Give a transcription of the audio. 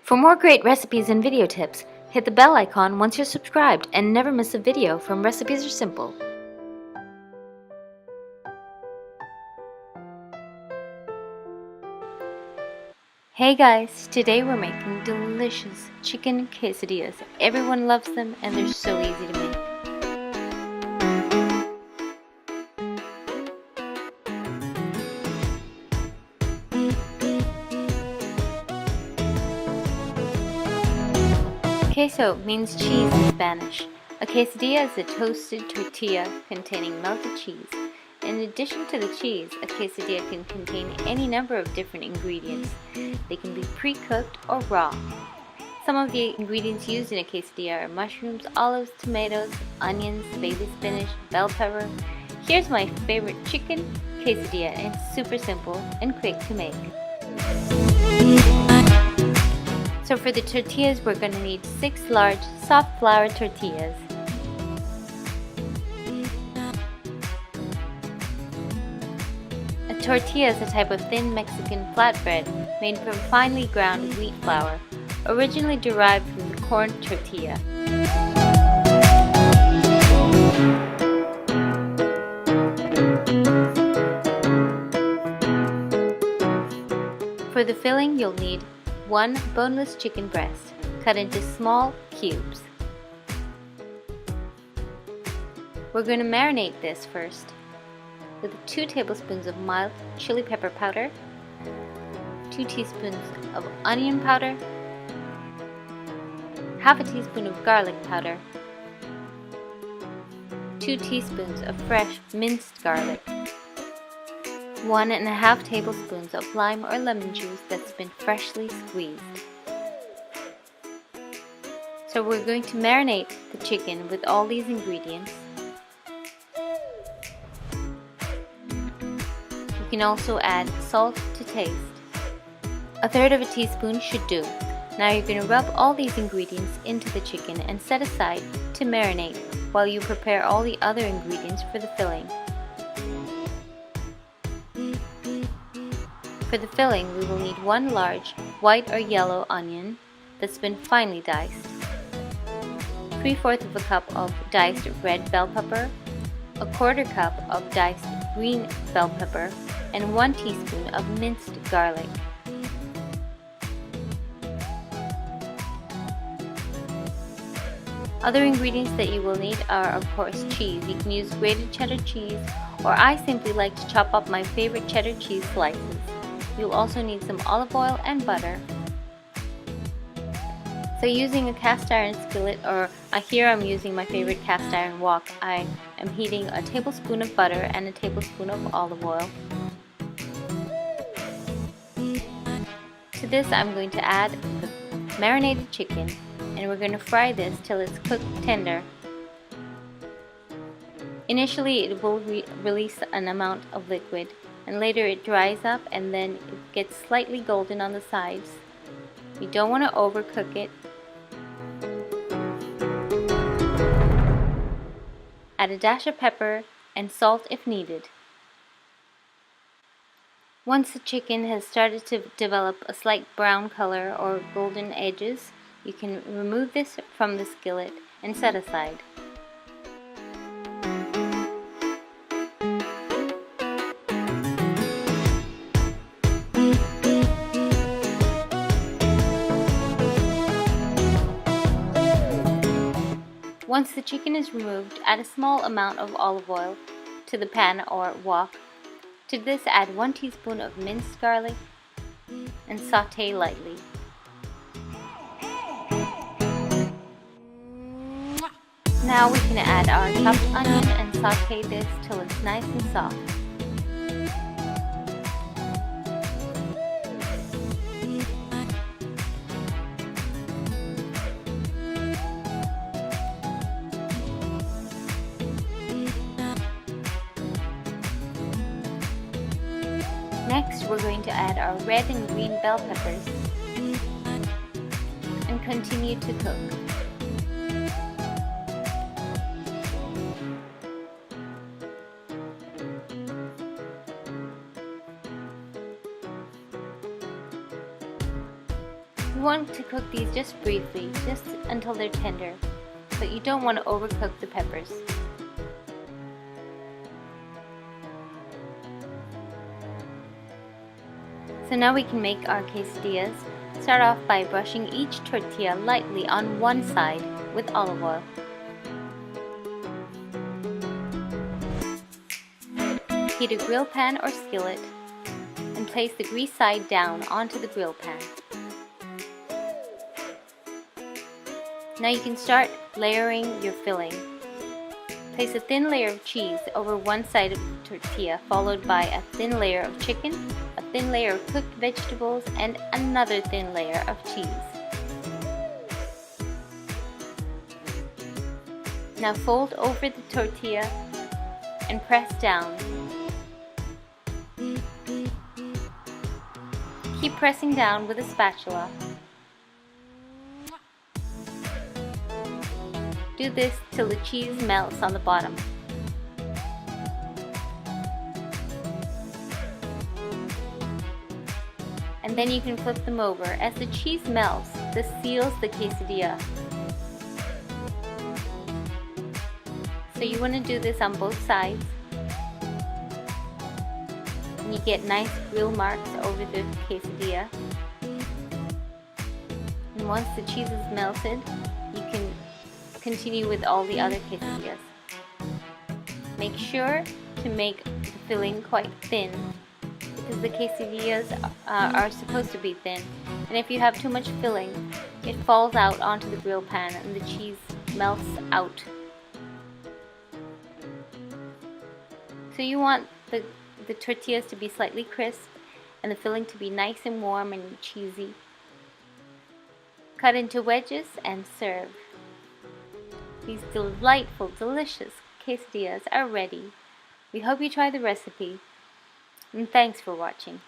For more great recipes and video tips, hit the bell icon once you're subscribed and never miss a video from Recipes Are Simple. Hey guys, today we're making delicious chicken quesadillas. Everyone loves them and they're so easy to make. Queso means cheese in Spanish. A quesadilla is a toasted tortilla containing melted cheese. In addition to the cheese, a quesadilla can contain any number of different ingredients. They can be pre-cooked or raw. Some of the ingredients used in a quesadilla are mushrooms, olives, tomatoes, onions, baby spinach, bell pepper. Here's my favorite chicken quesadilla, and it's super simple and quick to make. So for the tortillas, we're going to need 6 large soft flour tortillas. A tortilla is a type of thin Mexican flatbread made from finely ground wheat flour, originally derived from the corn tortilla. For the filling, you'll need 1 boneless chicken breast, cut into small cubes. We're going to marinate this first with 2 tablespoons of mild chili pepper powder, 2 teaspoons of onion powder, half a teaspoon of garlic powder, 2 teaspoons of fresh minced garlic, 1½ tablespoons of lime or lemon juice that's been freshly squeezed. So we're going to marinate the chicken with all these ingredients. You can also add salt to taste. 1/3 teaspoon should do. Now you're going to rub all these ingredients into the chicken and set aside to marinate while you prepare all the other ingredients for the filling. For the filling, we will need 1 large white or yellow onion that's been finely diced, 3/4 cup of diced red bell pepper, 1/4 cup of diced green bell pepper, and 1 teaspoon of minced garlic. Other ingredients that you will need are, of course, cheese. You can use grated cheddar cheese, or I simply like to chop up my favorite cheddar cheese slices. You'll also need some olive oil and butter. So using a cast iron skillet, or here I'm using my favorite cast iron wok, I am heating a tablespoon of butter and a tablespoon of olive oil. To this I'm going to add the marinated chicken, and we're going to fry this till it's cooked tender. Initially it will release an amount of liquid, and later it dries up and then it gets slightly golden on the sides. You don't want to overcook it. Add a dash of pepper and salt if needed. Once the chicken has started to develop a slight brown color or golden edges, you can remove this from the skillet and set aside. Once the chicken is removed, add a small amount of olive oil to the pan or wok. To this, add 1 teaspoon of minced garlic and saute lightly. Now we can add our chopped onion and saute this till it's nice and soft. Next, we're going to add our red and green bell peppers and continue to cook. You want to cook these just briefly, just until they're tender, but you don't want to overcook the peppers. So now we can make our quesadillas. Start off by brushing each tortilla lightly on one side with olive oil. Heat a grill pan or skillet and place the grease side down onto the grill pan. Now you can start layering your filling. Place a thin layer of cheese over one side of the tortilla, followed by a thin layer of chicken, a thin layer of cooked vegetables, and another thin layer of cheese. Now fold over the tortilla and press down. Keep pressing down with a spatula. Do this till the cheese melts on the bottom. And then you can flip them over. As the cheese melts, this seals the quesadilla. So you want to do this on both sides. And you get nice grill marks over the quesadilla. And once the cheese is melted, you can continue with all the other quesadillas. Make sure to make the filling quite thin, because the quesadillas are supposed to be thin, and if you have too much filling, it falls out onto the grill pan and the cheese melts out. So you want the tortillas to be slightly crisp and the filling to be nice and warm and cheesy. Cut into wedges and serve. These delightful, delicious quesadillas are ready. We hope you try the recipe, and thanks for watching.